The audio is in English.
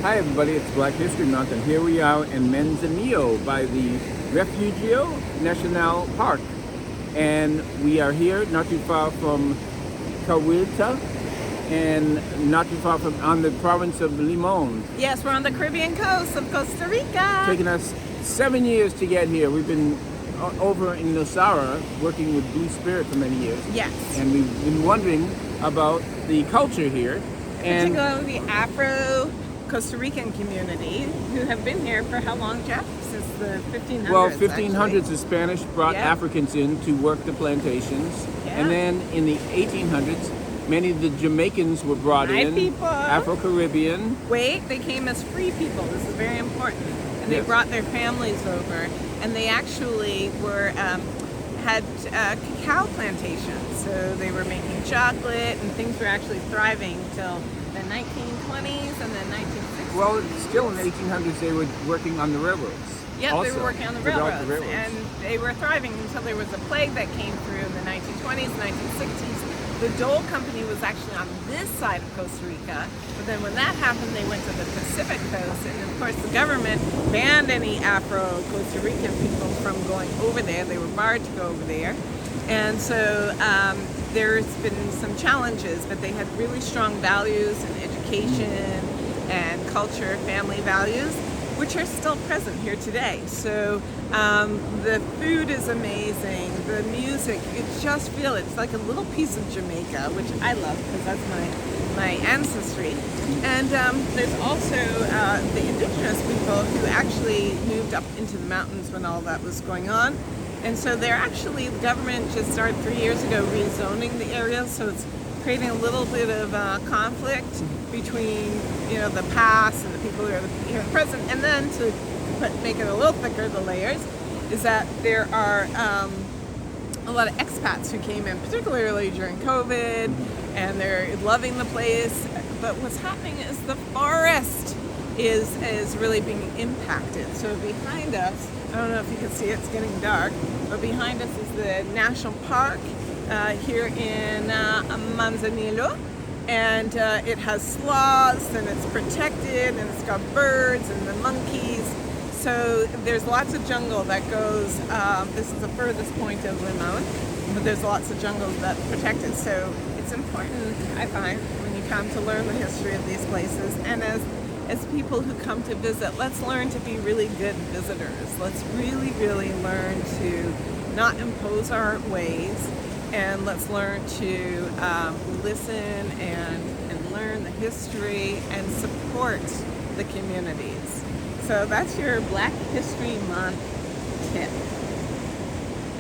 Hi everybody, it's Black History Month and here we are in Manzanillo by the Refugio National Park. And we are here not too far from Cahuita and not too far from on the province of Limon. Yes, we're on the Caribbean coast of Costa Rica. Taking us 7 years to get here. We've been over in Nosara working with Blue Spirit for many years. Yes. And we've been wondering about the culture here. And particularly the Afro Costa Rican community, who have been here for how long, Jeff? Since the 1500s. well, 1500s, actually. the Spanish brought Yeah. Africans in to work the plantations. Yeah. And then in the 1800s, many of the Jamaicans were brought My in. people. Afro Caribbean. Wait, they came as free people. This is very important. And they Yes. brought their families over, and they actually were had cacao plantations. So they were making chocolate, and things were actually thriving till the 1920s and the 1960s. Well, still in the 1800s, they were working on the railroads. Yeah, also, they were working on the to develop railroads, and they were thriving until there was a plague that came through in the 1920s, 1960s. The Dole Company was actually on this side of Costa Rica, but then when that happened, they went to the Pacific coast, and of course the government banned any Afro-Costa Rican people from going over there. They were barred to go over there, and so there's been some challenges, but they had really strong values in education and culture, family values, which are still present here today. So the food is amazing, the music, you just feel it. It's like a little piece of Jamaica, which I love because that's my ancestry. And there's also the indigenous people who actually moved up into the mountains when all that was going on. And so they're actually, the government just started 3 years ago rezoning the area, so it's creating a little bit of conflict between, you know, the past and the people who are here present. And then to make it a little thicker, the layers, is that there are a lot of expats who came in, particularly during COVID, and they're loving the place. But what's happening is the forest is really being impacted. So behind us, I don't know if you can see it, it's getting dark, but behind us is the national park here in Manzanillo, and it has sloths, and it's protected, and it's got birds and the monkeys. So there's lots of jungle that goes, this is the furthest point of Limon, but there's lots of jungle that's protected. So it's important, I find, when you come to learn the history of these places, and as people who come to visit, let's learn to be really good visitors. Let's really, really learn to not impose our ways, and let's learn to listen and learn the history and support the communities. So that's your Black History Month tip.